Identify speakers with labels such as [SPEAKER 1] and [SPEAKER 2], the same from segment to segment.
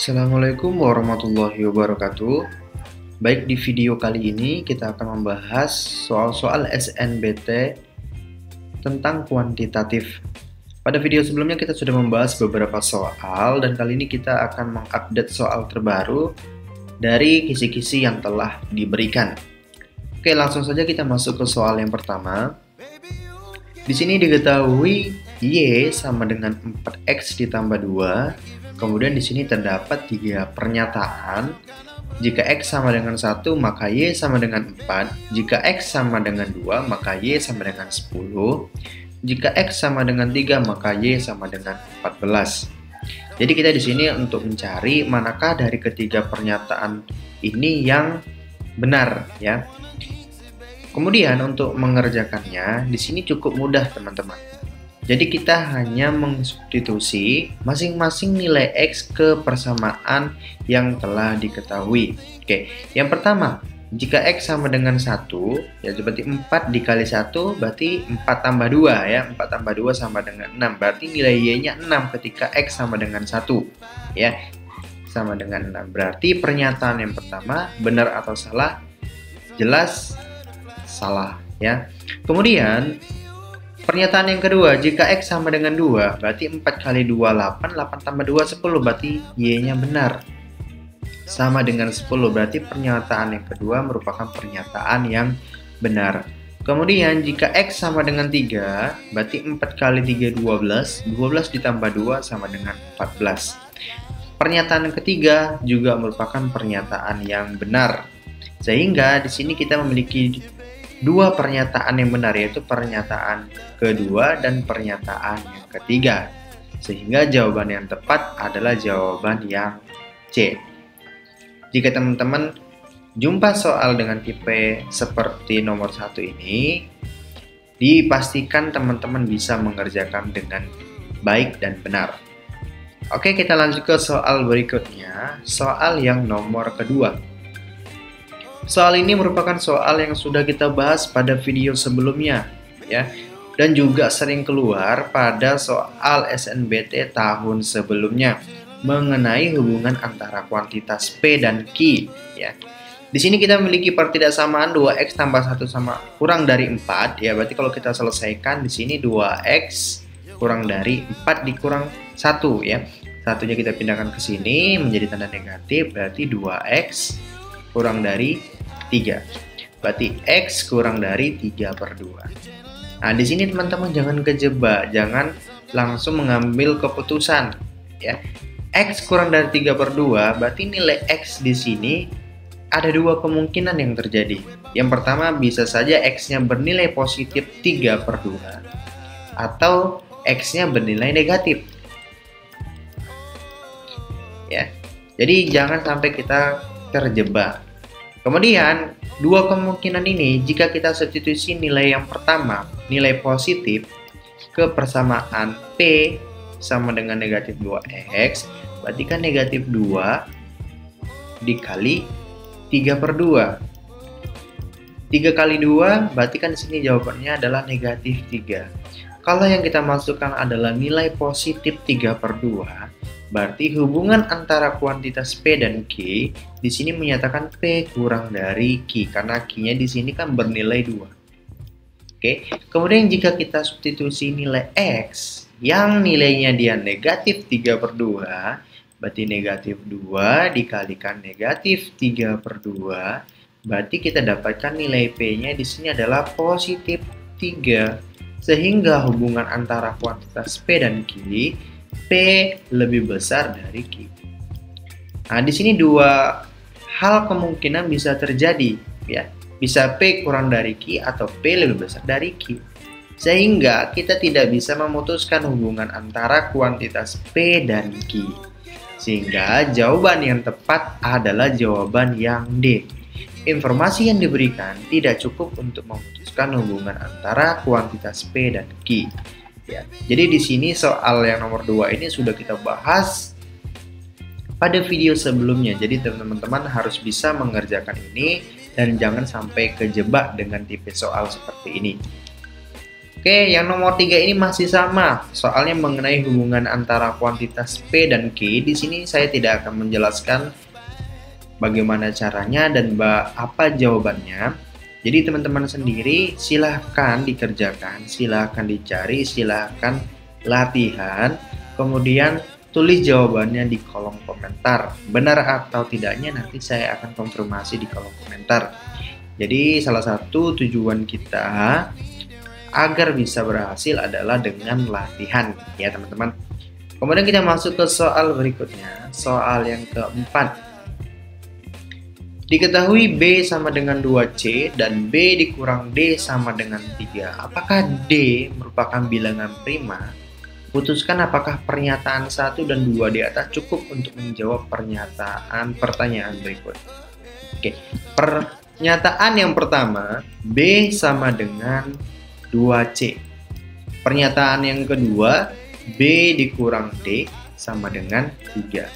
[SPEAKER 1] Assalamualaikum warahmatullahi wabarakatuh. Baik, di video kali ini kita akan membahas soal-soal SNBT tentang kuantitatif. Pada video sebelumnya kita sudah membahas beberapa soal dan kali ini kita akan mengupdate soal terbaru dari kisi-kisi yang telah diberikan. Oke, langsung saja kita masuk ke soal yang pertama. Di sini diketahui Y sama dengan 4X ditambah 2. Kemudian di sini terdapat 3 pernyataan. Jika X sama dengan 1, maka Y sama dengan 4. Jika X sama dengan 2, maka Y sama dengan 10. Jika X sama dengan 3, maka Y sama dengan 14. Jadi kita di sini untuk mencari manakah dari ketiga pernyataan ini yang benar, ya. Kemudian untuk mengerjakannya di sini cukup mudah, teman-teman. Jadi kita hanya mensubstitusi masing-masing nilai X ke persamaan yang telah diketahui. Oke, yang pertama, jika X sama dengan 1, ya berarti 4 dikali 1 berarti 4 tambah 2 ya. 4 tambah 2 sama dengan 6. Berarti nilai Y-nya 6 ketika X sama dengan 1. Ya, sama dengan 6. Berarti pernyataan yang pertama benar atau salah? Jelas salah ya. Kemudian pernyataan yang kedua, jika X sama dengan 2, berarti 4 kali 2, 8, 8 tambah 2, 10, berarti Y-nya benar. Sama dengan 10, berarti pernyataan yang kedua merupakan pernyataan yang benar. Kemudian, jika X sama dengan 3, berarti 4 kali 3, 12, 12 ditambah 2 sama dengan 14. Pernyataan yang ketiga juga merupakan pernyataan yang benar. Sehingga di sini kita memiliki dua pernyataan yang benar, yaitu pernyataan kedua dan pernyataan yang ketiga. Sehingga jawaban yang tepat adalah jawaban yang C. Jika teman-teman jumpa soal dengan tipe seperti nomor 1 ini, dipastikan teman-teman bisa mengerjakan dengan baik dan benar. Oke, kita lanjut ke soal berikutnya, soal yang nomor kedua. Soal ini merupakan soal yang sudah kita bahas pada video sebelumnya, ya, dan juga sering keluar pada soal SNBT tahun sebelumnya mengenai hubungan antara kuantitas P dan Q, ya. Di sini kita memiliki pertidaksamaan 2X tambah 1 sama kurang dari 4, ya. Berarti kalau kita selesaikan di sini 2X kurang dari 4 dikurang 1, ya. Satunya kita pindahkan ke sini menjadi tanda negatif, berarti 2X kurang dari 3. Berarti X kurang dari 3/2. Nah, di sini teman-teman jangan kejebak, jangan langsung mengambil keputusan, ya. X kurang dari 3/2, berarti nilai X di sini ada dua kemungkinan yang terjadi. Yang pertama, bisa saja X-nya bernilai positif 3/2 atau X-nya bernilai negatif. Ya. Jadi jangan sampai kita terjebak. Kemudian, dua kemungkinan ini jika kita substitusi nilai yang pertama, nilai positif, ke persamaan P sama dengan negatif 2X, berarti kan negatif 2 dikali 3/2. 3 kali 2, berarti kan di sini jawabannya adalah negatif 3. Kalau yang kita masukkan adalah nilai positif 3/2, berarti hubungan antara kuantitas P dan Q di sini menyatakan P kurang dari Q karena Q-nya di sini kan bernilai 2. Oke, kemudian jika kita substitusi nilai X yang nilainya dia negatif 3/2, berarti negatif 2 dikalikan negatif 3/2, berarti kita dapatkan nilai P-nya di sini adalah positif 3. Sehingga hubungan antara kuantitas P dan Q, P lebih besar dari Q. Nah, di sini dua hal kemungkinan bisa terjadi, ya. Bisa P kurang dari Q atau P lebih besar dari Q. Sehingga kita tidak bisa memutuskan hubungan antara kuantitas P dan Q. Sehingga jawaban yang tepat adalah jawaban yang D. Informasi yang diberikan tidak cukup untuk memutuskan hubungan antara kuantitas P dan Q. Ya, jadi di sini soal yang nomor 2 ini sudah kita bahas pada video sebelumnya. Jadi teman-teman harus bisa mengerjakan ini dan jangan sampai kejebak dengan tipe soal seperti ini. Oke, yang nomor 3 ini masih sama. Soalnya mengenai hubungan antara kuantitas P dan Q. Di sini saya tidak akan menjelaskan bagaimana caranya dan apa jawabannya. Jadi teman-teman sendiri silahkan dikerjakan, silahkan dicari, silahkan latihan. Kemudian tulis jawabannya di kolom komentar. Benar atau tidaknya nanti saya akan konfirmasi di kolom komentar. Jadi salah satu tujuan kita agar bisa berhasil adalah dengan latihan ya teman-teman. Kemudian kita masuk ke soal berikutnya, soal yang keempat. Diketahui B sama dengan 2C dan B dikurang D sama dengan 3. Apakah D merupakan bilangan prima? Putuskan apakah pernyataan 1 dan 2 di atas cukup untuk menjawab pertanyaan berikut. Oke, pernyataan yang pertama, B sama dengan 2C. Pernyataan yang kedua, B dikurang D sama dengan 3.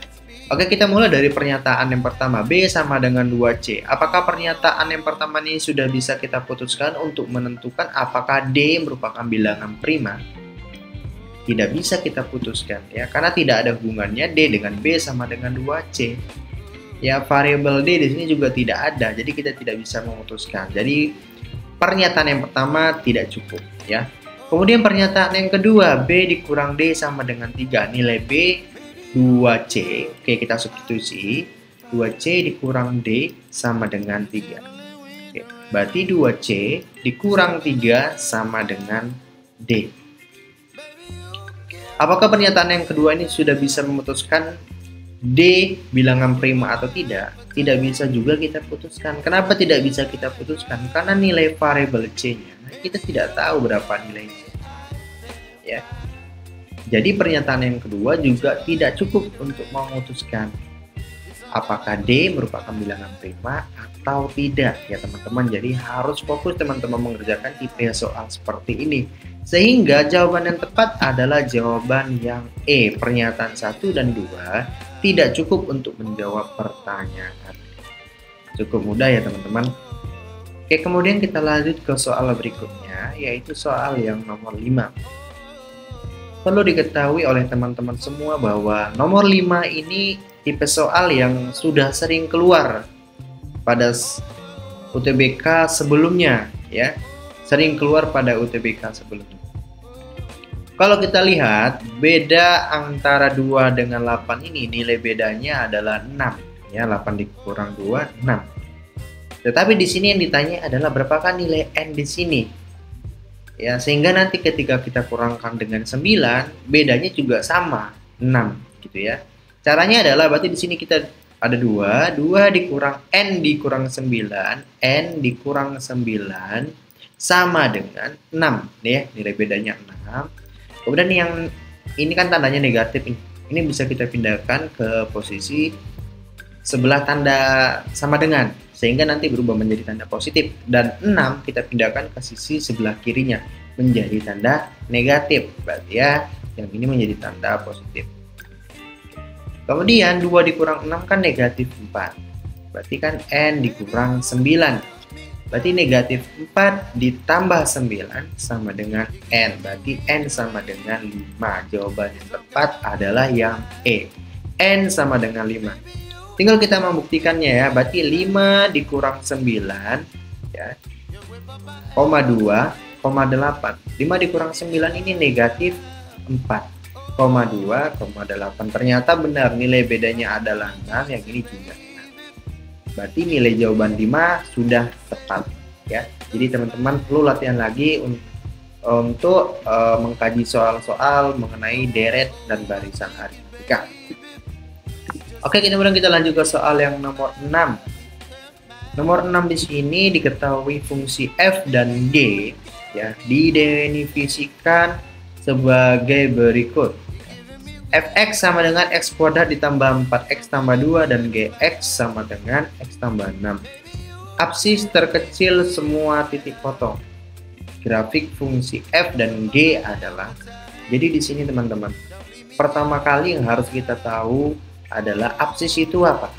[SPEAKER 1] Oke, kita mulai dari pernyataan yang pertama, B sama dengan 2C. Apakah pernyataan yang pertama ini sudah bisa kita putuskan untuk menentukan apakah D merupakan bilangan prima? Tidak bisa kita putuskan ya, karena tidak ada hubungannya D dengan B sama dengan 2C. Ya, variabel D di sini juga tidak ada, jadi kita tidak bisa memutuskan. Jadi pernyataan yang pertama tidak cukup ya. Kemudian pernyataan yang kedua, B dikurang D sama dengan 3. Nilai B 2C. Oke, kita substitusi. 2C dikurang D sama dengan 3. Oke, berarti 2C dikurang 3 sama dengan D. Apakah pernyataan yang kedua ini sudah bisa memutuskan D bilangan prima atau tidak? Tidak bisa juga kita putuskan. Kenapa tidak bisa kita putuskan? Karena nilai variabel C-nya kita tidak tahu berapa nilainya. Ya. Jadi pernyataan yang kedua juga tidak cukup untuk memutuskan apakah D merupakan bilangan prima atau tidak ya teman-teman. Jadi harus fokus teman-teman mengerjakan tipe soal seperti ini. Sehingga jawaban yang tepat adalah jawaban yang E, pernyataan 1 dan 2 tidak cukup untuk menjawab pertanyaan. Cukup mudah ya teman-teman. Oke, kemudian kita lanjut ke soal berikutnya, yaitu soal yang nomor 5. Perlu diketahui oleh teman-teman semua bahwa nomor 5 ini tipe soal yang sudah sering keluar pada UTBK sebelumnya ya. Sering keluar pada UTBK sebelumnya. Kalau kita lihat beda antara 2 dengan 8 ini, nilai bedanya adalah 6 ya, 8 dikurang 2 6. Tetapi di sini yang ditanya adalah berapakah nilai N di sini? Ya, sehingga nanti ketika kita kurangkan dengan 9, bedanya juga sama 6 gitu ya. Caranya adalah berarti di sini kita ada 2 dikurang N dikurang 9, N dikurang 9 sama dengan 6 ya, nilai bedanya 6. Kemudian yang ini kan tandanya negatif, ini bisa kita pindahkan ke posisi sebelah tanda sama dengan, sehingga nanti berubah menjadi tanda positif, dan 6 kita pindahkan ke sisi sebelah kirinya menjadi tanda negatif, berarti ya yang ini menjadi tanda positif. Kemudian 2 dikurang 6 kan negatif 4, berarti kan N dikurang 9. Berarti negatif 4 ditambah 9 sama dengan N. Berarti N sama dengan 5. Jawaban yang tepat adalah yang E. N sama dengan 5. Tinggal kita membuktikannya ya. Berarti 5 dikurang 9 ya, koma 2, koma 8. 5 dikurang 9 ini negatif 4, koma 2, koma 8. Ternyata benar, nilai bedanya adalah 6, yang ini juga. Berarti nilai jawaban 5 sudah tepat ya. Jadi teman-teman perlu latihan lagi untuk mengkaji soal-soal mengenai deret dan barisan aritmatika. Oke, kemudian kita lanjut ke soal yang nomor 6. Nomor 6 di sini diketahui fungsi f dan g ya didefinisikan sebagai berikut. Fx sama dengan x kuadrat ditambah 4x tambah 2 dan gx sama dengan x tambah 6. Absis terkecil semua titik potong. Grafik fungsi f dan g adalah. Jadi di sini teman-teman, pertama kali yang harus kita tahu adalah absis itu apa?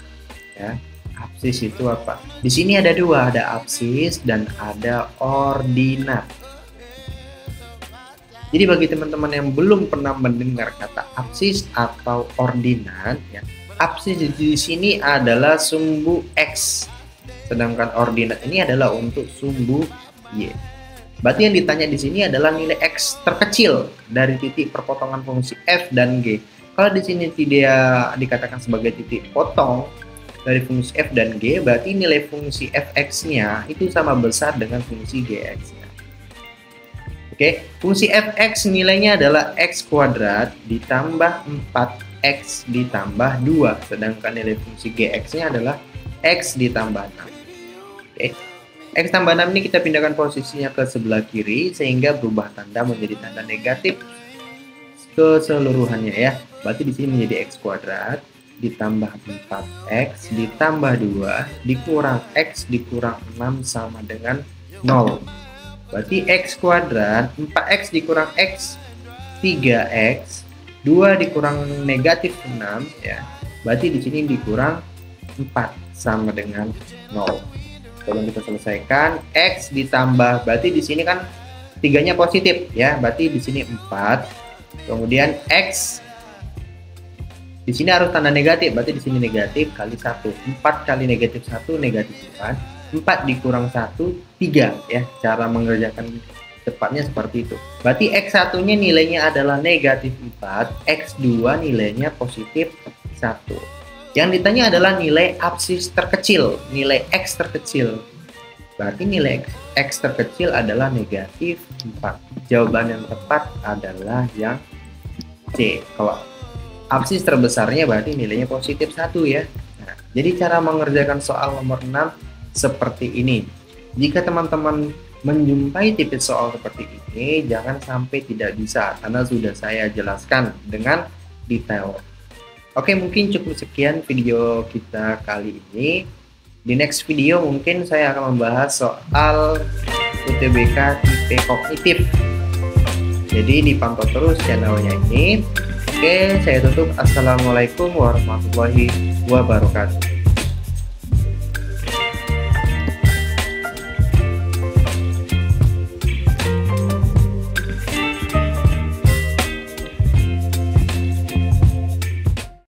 [SPEAKER 1] Ya, absis itu apa? Di sini ada dua, ada absis dan ada ordinat. Jadi bagi teman-teman yang belum pernah mendengar kata absis atau ordinat, ya, absis di sini adalah sumbu X, sedangkan ordinat ini adalah untuk sumbu Y. Berarti yang ditanya di sini adalah nilai X terkecil dari titik perpotongan fungsi f dan g. Kalau di sini tidak dikatakan sebagai titik potong dari fungsi f dan g, berarti nilai fungsi fx-nya itu sama besar dengan fungsi gx-nya. Oke, fungsi fx nilainya adalah x kuadrat ditambah 4x ditambah 2, sedangkan nilai fungsi gx-nya adalah x ditambah 6. Oke, x tambah 6 ini kita pindahkan posisinya ke sebelah kiri sehingga berubah tanda menjadi tanda negatif keseluruhannya, ya. Berarti di sini menjadi x kuadrat ditambah 4x ditambah 2 dikurang x dikurang 6 sama dengan 0. Berarti x kuadrat 4x dikurang x 3x 2 dikurang negatif 6, ya. Berarti di sini dikurang 4 sama dengan 0. Coba kita selesaikan, x ditambah, berarti di sini kan 3-nya positif, ya. Berarti di sini 4. Kemudian x di sini harus tanda negatif, berarti di sini negatif kali 1. 4 kali negatif 1 negatif 4. 4 dikurang 1, 3, ya. Cara mengerjakan tepatnya seperti itu. Berarti X1 nya nilainya adalah negatif 4, X2 nilainya positif 1. Yang ditanya adalah nilai absis terkecil, nilai X terkecil. Berarti nilai X terkecil adalah negatif 4. Jawaban yang tepat adalah yang C. Kalau absis terbesarnya berarti nilainya positif 1, ya. Nah, jadi cara mengerjakan soal nomor 6 seperti ini. Jika teman-teman menjumpai tipe soal seperti ini, jangan sampai tidak bisa, karena sudah saya jelaskan dengan detail. Oke, mungkin cukup sekian video kita kali ini. Di next video mungkin saya akan membahas soal UTBK tipe kognitif. Jadi dipantau terus channelnya ini. Oke, saya tutup. Assalamualaikum warahmatullahi wabarakatuh.